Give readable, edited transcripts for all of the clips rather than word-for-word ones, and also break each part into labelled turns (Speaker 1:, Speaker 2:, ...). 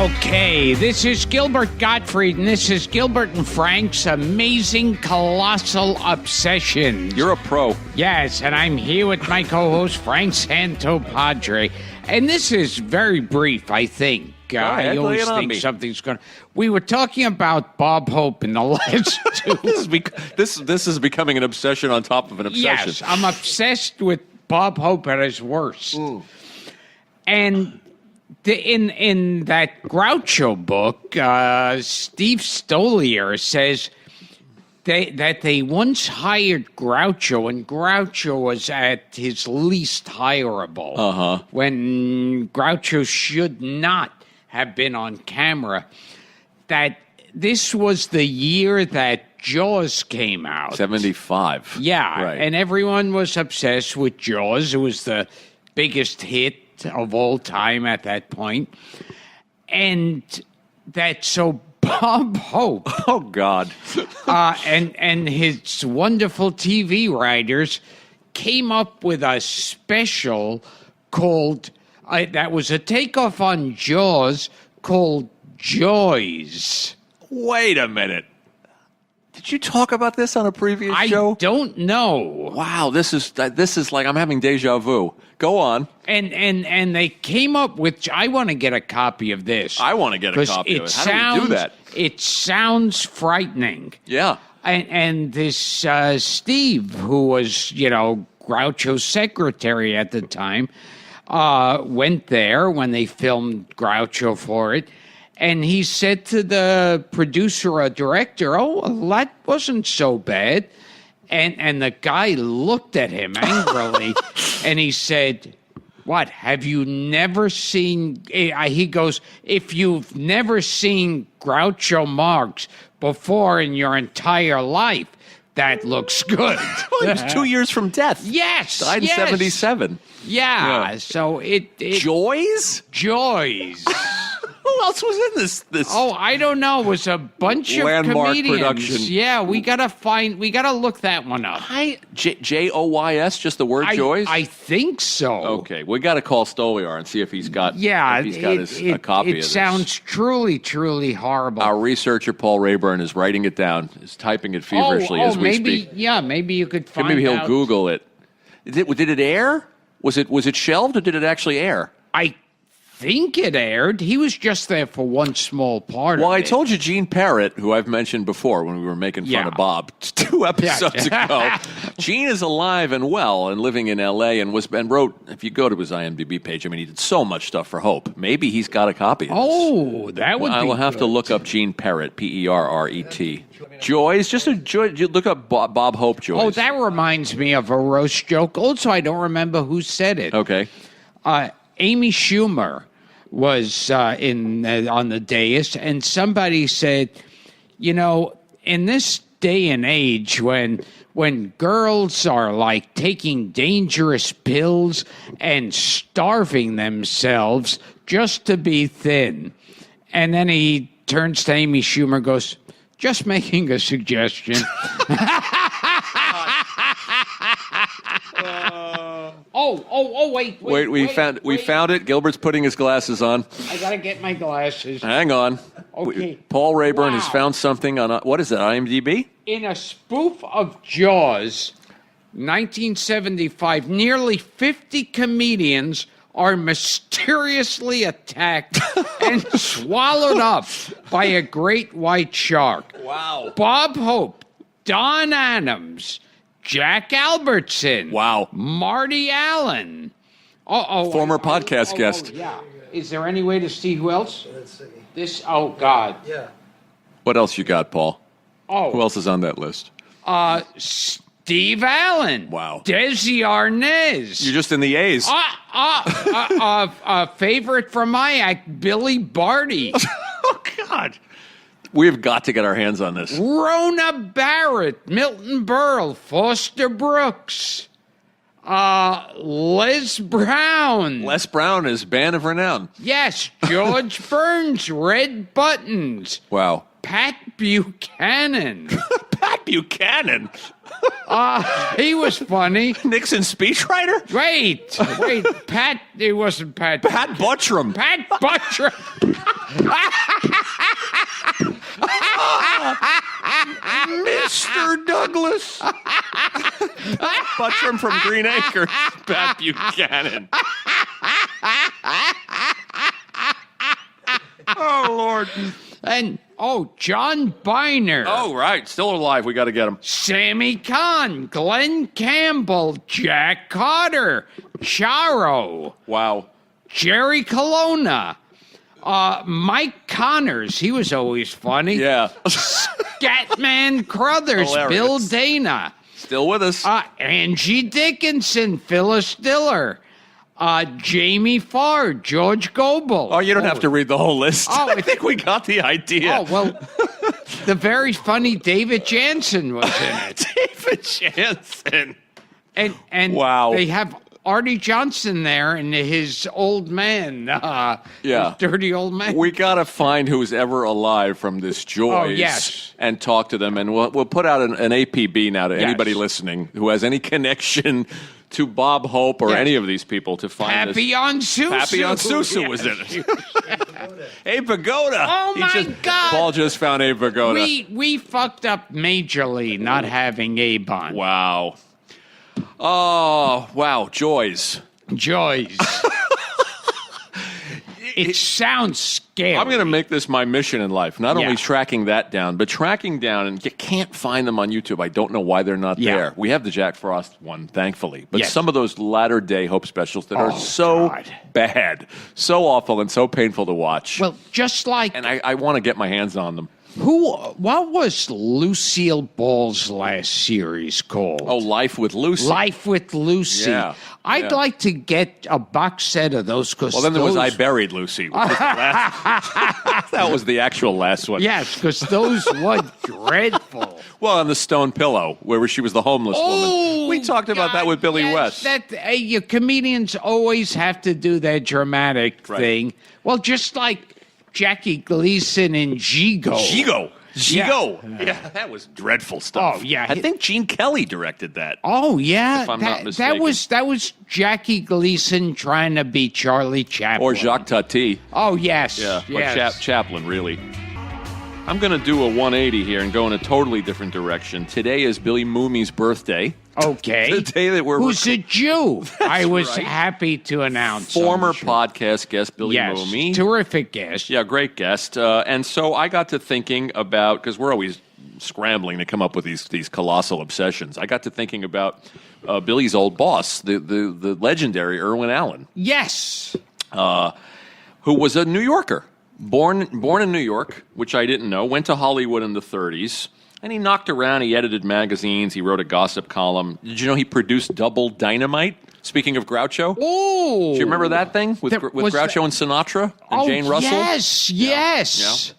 Speaker 1: Okay, this is Gilbert Gottfried, and this is Gilbert and Frank's Amazing Colossal Obsession.
Speaker 2: You're a pro.
Speaker 1: Yes, and I'm here with my co-host, Frank Santopadre. And this is very brief, I think. I always think something's going to... We were talking about Bob Hope in the last two...
Speaker 2: This is becoming an obsession on top of an obsession.
Speaker 1: Yes, I'm obsessed with Bob Hope at his worst.
Speaker 2: Ooh.
Speaker 1: And... In that Groucho book, Steve Stoliar says that they once hired Groucho, and Groucho was at his least hireable. When Groucho should not have been on camera. That this was the year that Jaws came out.
Speaker 2: 75.
Speaker 1: Yeah,
Speaker 2: right.
Speaker 1: And everyone was obsessed with Jaws. It was the biggest hit of all time at that point. And that so Bob Hope
Speaker 2: oh God
Speaker 1: and his wonderful TV writers came up with a special called that was a takeoff on Jaws called Joys.
Speaker 2: Wait a minute. Did you talk about this on a previous show?
Speaker 1: I don't know.
Speaker 2: Wow, this is like I'm having deja vu. Go on.
Speaker 1: And they came up with. I want to get a copy of this.
Speaker 2: I want to get a copy of it. How do we do that?
Speaker 1: It sounds frightening.
Speaker 2: Yeah.
Speaker 1: And this Steve, who was Groucho's secretary at the time, went there when they filmed Groucho for it. And he said to the producer or director, "Oh, well, that wasn't so bad." And the guy looked at him angrily, and he said, "What, have you never seen..." He goes, "If you've never seen Groucho Marx before in your entire life, that looks good."
Speaker 2: Well, he was 2 years from death.
Speaker 1: Yes,
Speaker 2: died in 77.
Speaker 1: Yeah, so it
Speaker 2: Joys?
Speaker 1: Joys.
Speaker 2: Who else was in this?
Speaker 1: Oh, I don't know. It was a bunch of
Speaker 2: landmark
Speaker 1: comedians.
Speaker 2: production.
Speaker 1: Yeah, we gotta look that one up.
Speaker 2: Joys, just the word Joys?
Speaker 1: I think so.
Speaker 2: Okay, we got to call Stoliar and see if he's got a copy of this.
Speaker 1: It sounds truly, truly horrible.
Speaker 2: Our researcher Paul Rayburn is writing it down, is typing it feverishly as we speak.
Speaker 1: Yeah, maybe you could find
Speaker 2: Maybe he'll
Speaker 1: out.
Speaker 2: Google it. Did it air? Was it shelved or did it actually air?
Speaker 1: I think it aired. He was just there for one small part of it.
Speaker 2: Well, I told you Gene Parrott, who I've mentioned before when we were making fun of Bob 2 episodes ago. Gene is alive and well and living in L.A. and wrote, if you go to his IMDb page, I mean, he did so much stuff for Hope. Maybe he's got a copy of this.
Speaker 1: Oh, that would be
Speaker 2: I will have to look up Gene Parrott, Perret. Joys, just a joy. Look up Bob Hope Joys.
Speaker 1: Oh, that reminds me of a roast joke. Also, I don't remember who said it.
Speaker 2: Okay.
Speaker 1: Amy Schumer was on the dais, and somebody said, in this day and age when girls are like taking dangerous pills and starving themselves just to be thin. And then he turns to Amy Schumer and goes, "Just making a suggestion." Wait,
Speaker 2: we found it. Gilbert's putting his glasses on.
Speaker 1: I gotta get my glasses.
Speaker 2: Hang on.
Speaker 1: Okay.
Speaker 2: Paul Rayburn has found something on what is that? IMDb?
Speaker 1: In a spoof of Jaws, 1975, nearly 50 comedians are mysteriously attacked and swallowed up by a great white shark.
Speaker 2: Wow.
Speaker 1: Bob Hope, Don Adams, Jack Albertson.
Speaker 2: Wow.
Speaker 1: Marty Allen.
Speaker 2: Former podcast guest.
Speaker 1: Yeah. Is there any way to see who else?
Speaker 3: Let's see.
Speaker 1: This, oh, God.
Speaker 3: Yeah.
Speaker 2: What else you got, Paul?
Speaker 1: Oh.
Speaker 2: Who else is on that list?
Speaker 1: Steve Allen.
Speaker 2: Wow.
Speaker 1: Desi Arnaz.
Speaker 2: You're just in the A's.
Speaker 1: A favorite from my act, Billy Barty.
Speaker 2: Oh, God. We've got to get our hands on this.
Speaker 1: Rona Barrett, Milton Berle, Foster Brooks, Les Brown.
Speaker 2: Les Brown is band of renown.
Speaker 1: Yes, George Burns, Red Buttons.
Speaker 2: Wow.
Speaker 1: Pat Buchanan.
Speaker 2: Pat Pat Buchanan.
Speaker 1: He was funny.
Speaker 2: Nixon's speechwriter?
Speaker 1: Wait, Pat. It wasn't Pat.
Speaker 2: Pat Buttram.
Speaker 1: Pat Buttram.
Speaker 2: Mr. Douglas. Buttram from Green Acres. Pat Buchanan. Oh, Lord.
Speaker 1: And, John Biner.
Speaker 2: Oh, right. Still alive. We got to get him.
Speaker 1: Sammy Kahn, Glenn Campbell, Jack Carter, Charo.
Speaker 2: Wow.
Speaker 1: Jerry Colonna. Mike Connors. He was always funny.
Speaker 2: Yeah.
Speaker 1: Scatman Crothers,
Speaker 2: Hilarious.
Speaker 1: Bill Dana.
Speaker 2: Still with us.
Speaker 1: Angie Dickinson, Phyllis Diller. Jamie Farr, George Gobel.
Speaker 2: Oh, you don't have to read the whole list.
Speaker 1: Oh,
Speaker 2: I think we got the idea.
Speaker 1: Oh, well, the very funny David Jansen was in it.
Speaker 2: David Jansen.
Speaker 1: And
Speaker 2: wow.
Speaker 1: They have Artie Johnson there and his old man. His dirty old man.
Speaker 2: We got to find who's ever alive from this Joyce.
Speaker 1: Oh, yes.
Speaker 2: And talk to them. And we'll put out an APB now to anybody
Speaker 1: Yes.
Speaker 2: listening who has any connection to Bob Hope or any of these people to find
Speaker 1: Pappy on Susu.
Speaker 2: Pappy on Susu was in it. Abe Vigoda.
Speaker 1: Oh, my God.
Speaker 2: Paul just found Abe Vigoda.
Speaker 1: We fucked up majorly not having Abe on.
Speaker 2: Wow. Oh, wow. Joys.
Speaker 1: It sounds scary.
Speaker 2: I'm going to make this my mission in life. Not only
Speaker 1: Yeah.
Speaker 2: tracking that down, but tracking down, and you can't find them on YouTube. I don't know why they're not
Speaker 1: Yeah.
Speaker 2: there. We have the Jack Frost one, thankfully. But
Speaker 1: Yes.
Speaker 2: some of those latter-day Hope specials that are so
Speaker 1: God.
Speaker 2: bad, so awful, and so painful to watch.
Speaker 1: Well, just like
Speaker 2: And I want to get my hands on them.
Speaker 1: what was Lucille Ball's last series called?
Speaker 2: Oh, Life with Lucy.
Speaker 1: Life with Lucy.
Speaker 2: Yeah.
Speaker 1: I'd like to get a box set of those because
Speaker 2: Well, then there was I Buried Lucy. Which was the last, that was the actual last one.
Speaker 1: Yes, because those were dreadful.
Speaker 2: Well, on the Stone Pillow, where she was the homeless woman. We talked about that with Billy West.
Speaker 1: Your comedians always have to do that dramatic thing. Well, just like Jackie Gleason in Gigo.
Speaker 2: Gigo.
Speaker 1: Yeah.
Speaker 2: Yeah, that was dreadful stuff.
Speaker 1: Oh, yeah.
Speaker 2: I think Gene Kelly directed that.
Speaker 1: Oh yeah,
Speaker 2: If I'm not mistaken.
Speaker 1: that was Jackie Gleason trying to be Charlie Chaplin
Speaker 2: Or Jacques Tati.
Speaker 1: Oh yes,
Speaker 2: Yeah,
Speaker 1: yes.
Speaker 2: or Chaplin, really. I'm going to do a 180 here and go in a totally different direction. Today is Billy Mooney's birthday.
Speaker 1: Okay,
Speaker 2: The day that we're
Speaker 1: who's a Jew? I was
Speaker 2: right.
Speaker 1: happy to announce
Speaker 2: former
Speaker 1: on the show.
Speaker 2: podcast guest Billy
Speaker 1: Yes,
Speaker 2: Mooney.
Speaker 1: terrific guest.
Speaker 2: Yeah, great guest. And so I got to thinking about, because we're always scrambling to come up with these colossal obsessions. I got to thinking about Billy's old boss, the legendary Irwin Allen,
Speaker 1: Yes.
Speaker 2: who was a New Yorker, born in New York, which I didn't know. Went to Hollywood in the 30s, and he knocked around. He edited magazines. He wrote a gossip column. Did you know he produced Double Dynamite? Speaking of Groucho.
Speaker 1: Oh,
Speaker 2: Do you remember that thing with
Speaker 1: was
Speaker 2: Groucho and Sinatra and Jane Russell?
Speaker 1: Yes.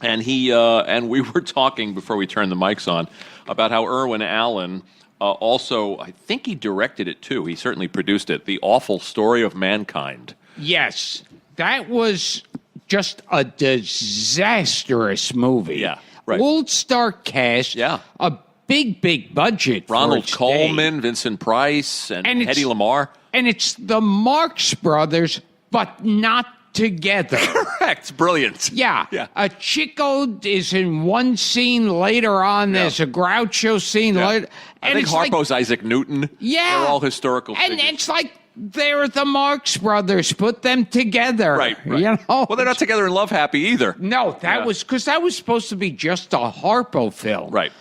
Speaker 2: And and we were talking before we turned the mics on about how Irwin Allen also, I think he directed it too. He certainly produced it. The Awful Story of Mankind.
Speaker 1: Yes. That was just a disastrous movie.
Speaker 2: Yeah, right.
Speaker 1: Old star cast.
Speaker 2: Yeah.
Speaker 1: A big budget.
Speaker 2: Ronald
Speaker 1: for its
Speaker 2: Coleman,
Speaker 1: day.
Speaker 2: Vincent Price, and
Speaker 1: it's-
Speaker 2: Hedy Lamarr.
Speaker 1: And it's the Marx Brothers, but not together.
Speaker 2: Correct. Brilliant.
Speaker 1: Yeah.
Speaker 2: Yeah.
Speaker 1: A Chico is in one scene later on. There's a Groucho scene later.
Speaker 2: I think
Speaker 1: it's like-
Speaker 2: Harpo's Isaac Newton.
Speaker 1: Yeah.
Speaker 2: They're all historical
Speaker 1: And
Speaker 2: figures.
Speaker 1: it's like they're the Marx Brothers. Put them together.
Speaker 2: Right.
Speaker 1: You know?
Speaker 2: Well, they're not together in Love Happy either.
Speaker 1: No, that was because that was supposed to be just a Harpo film.
Speaker 2: Right.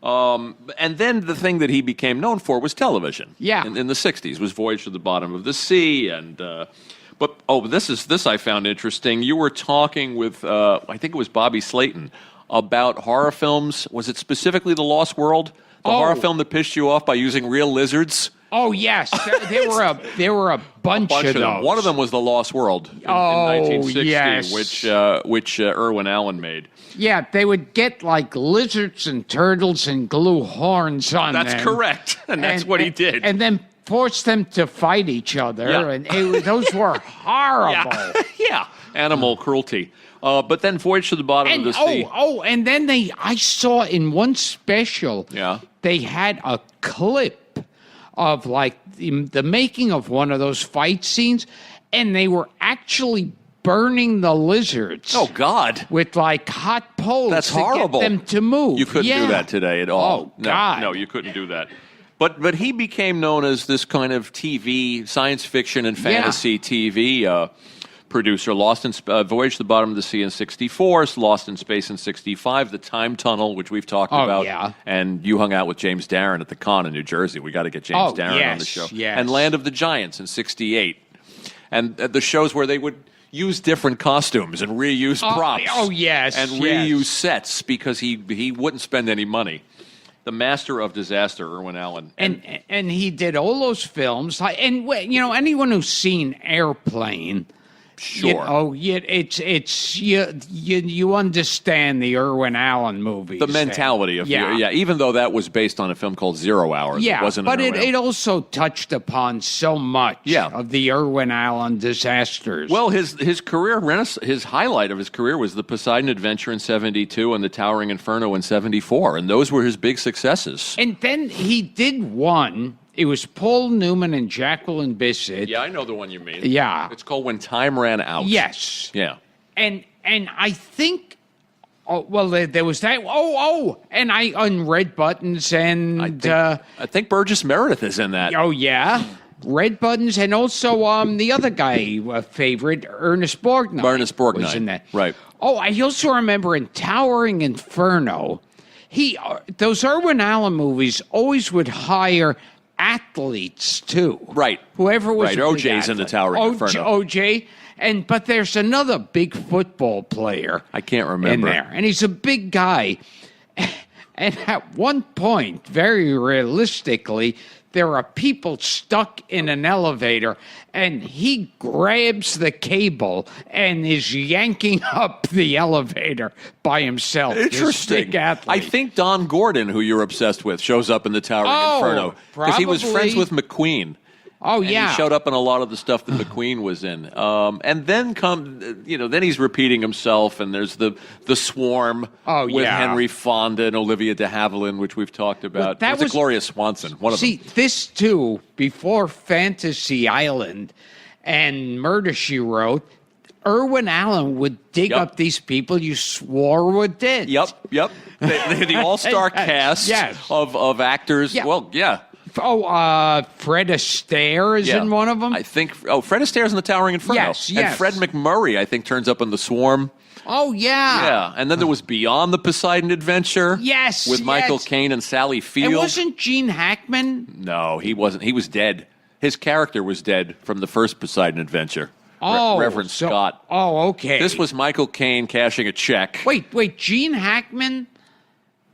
Speaker 2: And then the thing that he became known for was television.
Speaker 1: Yeah.
Speaker 2: In the 60s was Voyage to the Bottom of the Sea. This I found interesting. You were talking with, I think it was Bobby Slayton, about horror films. Was it specifically The Lost World? The horror film that pissed you off by using real lizards?
Speaker 1: Oh yes, there were a bunch of
Speaker 2: them.
Speaker 1: those.
Speaker 2: One of them was The Lost World in
Speaker 1: Oh,
Speaker 2: 1960,
Speaker 1: yes.
Speaker 2: which Irwin Allen made.
Speaker 1: Yeah, they would get like lizards and turtles and glue horns on them.
Speaker 2: That's correct, and that's what he did.
Speaker 1: And then force them to fight each other,
Speaker 2: Yeah.
Speaker 1: and those were horrible.
Speaker 2: Yeah. animal cruelty. But then Voyage to the Bottom of the Sea.
Speaker 1: And then I saw in one special, they had a clip of like the making of one of those fight scenes, and they were actually burning the lizards.
Speaker 2: Oh, God.
Speaker 1: With like hot poles.
Speaker 2: That's
Speaker 1: to
Speaker 2: horrible.
Speaker 1: Get them to move.
Speaker 2: You couldn't do that today at all.
Speaker 1: Oh, God.
Speaker 2: No, you couldn't do that. But he became known as this kind of TV, science fiction and fantasy TV producer. Lost in Voyage to the Bottom of the Sea in 1964, Lost in Space in 1965, The Time Tunnel, which we've talked about.
Speaker 1: Yeah.
Speaker 2: And you hung out with James Darren at the con in New Jersey. We got to get James Darren on the show.
Speaker 1: Yes.
Speaker 2: And Land of the Giants in 1968. And the shows where they would use different costumes and reuse props.
Speaker 1: Oh, yes.
Speaker 2: And reuse sets because he wouldn't spend any money. The master of disaster, Irwin Allen.
Speaker 1: And he did all those films. And, you know, anyone who's seen Airplane...
Speaker 2: Sure.
Speaker 1: You understand the Irwin Allen movies.
Speaker 2: The mentality of even though that was based on a film called 0 Hours.
Speaker 1: Yeah,
Speaker 2: it wasn't
Speaker 1: but it also touched upon so much of the Irwin Allen disasters.
Speaker 2: Well, his career, his highlight of his career was the Poseidon Adventure in 1972 and the Towering Inferno in 1974, and those were his big successes.
Speaker 1: And then he did one. It was Paul Newman and Jacqueline Bisset.
Speaker 2: Yeah, I know the one you mean.
Speaker 1: Yeah.
Speaker 2: It's called When Time Ran Out.
Speaker 1: Yes.
Speaker 2: Yeah.
Speaker 1: And I think, there was that. And I on Red Buttons and...
Speaker 2: I think Burgess Meredith is in that.
Speaker 1: Oh, yeah. Red Buttons and also the other guy, favorite, Ernest Borgnine.
Speaker 2: Ernest Borgnine.
Speaker 1: Was in that.
Speaker 2: Right.
Speaker 1: Oh, I also remember in Towering Inferno, those Irwin Allen movies always would hire... athletes too,
Speaker 2: right?
Speaker 1: Whoever was
Speaker 2: right. OJ's in the Towering Inferno.
Speaker 1: OJ, but there's another big football player.
Speaker 2: I can't remember
Speaker 1: in there, and he's a big guy. And at one point, very realistically, there are people stuck in an elevator, and he grabs the cable and is yanking up the elevator by himself.
Speaker 2: Interesting. I think Don Gordon, who you're obsessed with, shows up in the Towering Inferno because he was friends with McQueen.
Speaker 1: Oh,
Speaker 2: and
Speaker 1: yeah.
Speaker 2: He showed up in a lot of the stuff that McQueen was in. And then then he's repeating himself, and there's the Swarm with Henry Fonda and Olivia de Havilland, which we've talked about. That was Gloria Swanson, one of them.
Speaker 1: See, this too, before Fantasy Island and Murder, She Wrote, Irwin Allen would dig up these people you swore were dead.
Speaker 2: Yep. The all-star cast of actors.
Speaker 1: Yeah.
Speaker 2: Well, yeah.
Speaker 1: Fred Astaire is in one of them.
Speaker 2: I think. Fred Astaire's in the Towering Inferno.
Speaker 1: Yes.
Speaker 2: And Fred McMurray, I think, turns up in the Swarm.
Speaker 1: Oh, yeah.
Speaker 2: Yeah. And then there was Beyond the Poseidon Adventure.
Speaker 1: Yes.
Speaker 2: With Michael Caine and Sally Field.
Speaker 1: And wasn't Gene Hackman?
Speaker 2: No, he wasn't. He was dead. His character was dead from the first Poseidon Adventure. Reverend Scott.
Speaker 1: Oh, okay.
Speaker 2: This was Michael Caine cashing a check.
Speaker 1: Wait. Gene Hackman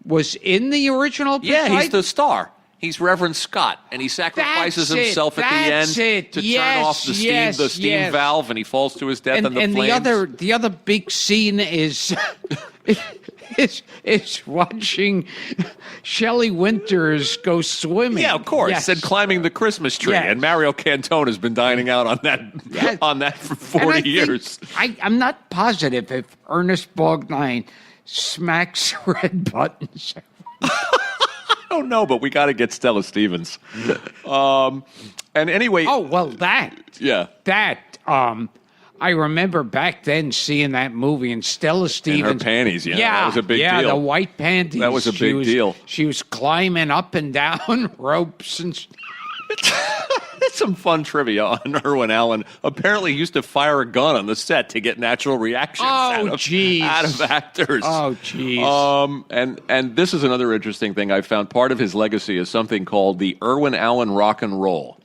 Speaker 1: was in the original Poseidon?
Speaker 2: Yeah, he's the star. He's Reverend Scott, and he sacrifices himself at the end to turn off the steam valve, and he falls to his death in the flames.
Speaker 1: And the other big scene is watching Shelley Winters go swimming.
Speaker 2: Yeah, of course.
Speaker 1: Yes.
Speaker 2: And climbing the Christmas tree.
Speaker 1: Yes.
Speaker 2: And Mario Cantone has been dining out on that for 40 years.
Speaker 1: I'm not positive if Ernest Borgnine smacks Red Buttons.
Speaker 2: I don't know, but we got to get Stella Stevens. And anyway.
Speaker 1: Oh, well, that.
Speaker 2: Yeah.
Speaker 1: That. I remember back then seeing that movie and Stella Stevens.
Speaker 2: In her panties, that was a big deal.
Speaker 1: Yeah, the white panties.
Speaker 2: That was a big deal.
Speaker 1: She was climbing up and down ropes and
Speaker 2: That's some fun trivia on Irwin Allen. Apparently, he used to fire a gun on the set to get natural reactions out of actors.
Speaker 1: Oh, jeez.
Speaker 2: And this is another interesting thing I found. Part of his legacy is something called the Irwin Allen rock and roll.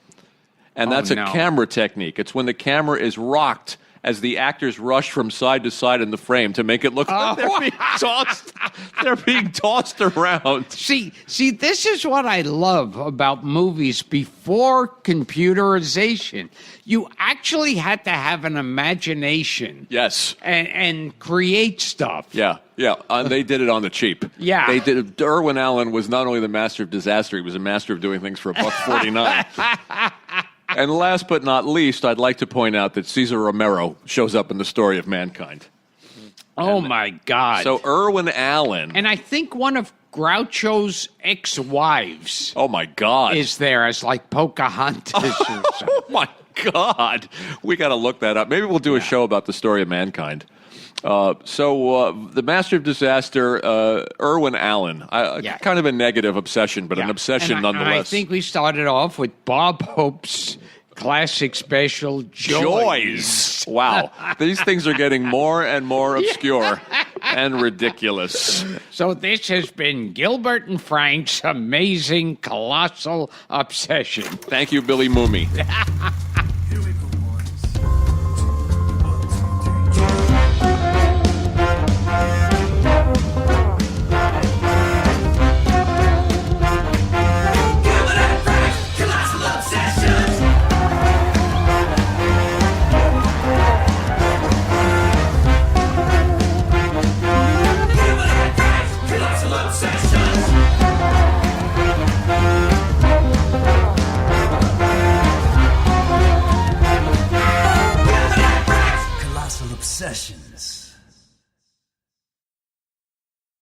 Speaker 2: And that's a camera technique. It's when the camera is rocked as the actors rush from side to side in the frame to make it look like they're being tossed. They're being tossed around.
Speaker 1: See, this is what I love about movies before computerization. You actually had to have an imagination.
Speaker 2: Yes.
Speaker 1: And create stuff.
Speaker 2: Yeah. They did it on the cheap.
Speaker 1: Yeah.
Speaker 2: They did. Irwin Allen was not only the master of disaster, he was a master of doing things for $1.49. And last but not least, I'd like to point out that Cesar Romero shows up in the story of mankind.
Speaker 1: Oh, my God.
Speaker 2: So Irwin Allen.
Speaker 1: And I think one of Groucho's ex-wives
Speaker 2: Oh, my God.
Speaker 1: is there as like Pocahontas or something.
Speaker 2: Oh, my God. We got to look that up. Maybe we'll do a show about the story of mankind. The master of disaster, Irwin Allen. Kind of a negative obsession, but an obsession nonetheless.
Speaker 1: And I think we started off with Bob Hope's classic special, Joys.
Speaker 2: Wow. These things are getting more and more obscure and ridiculous.
Speaker 1: So this has been Gilbert and Frank's amazing, colossal obsession.
Speaker 2: Thank you, Billy Mooney.
Speaker 3: Here we go, boys. Obsessions.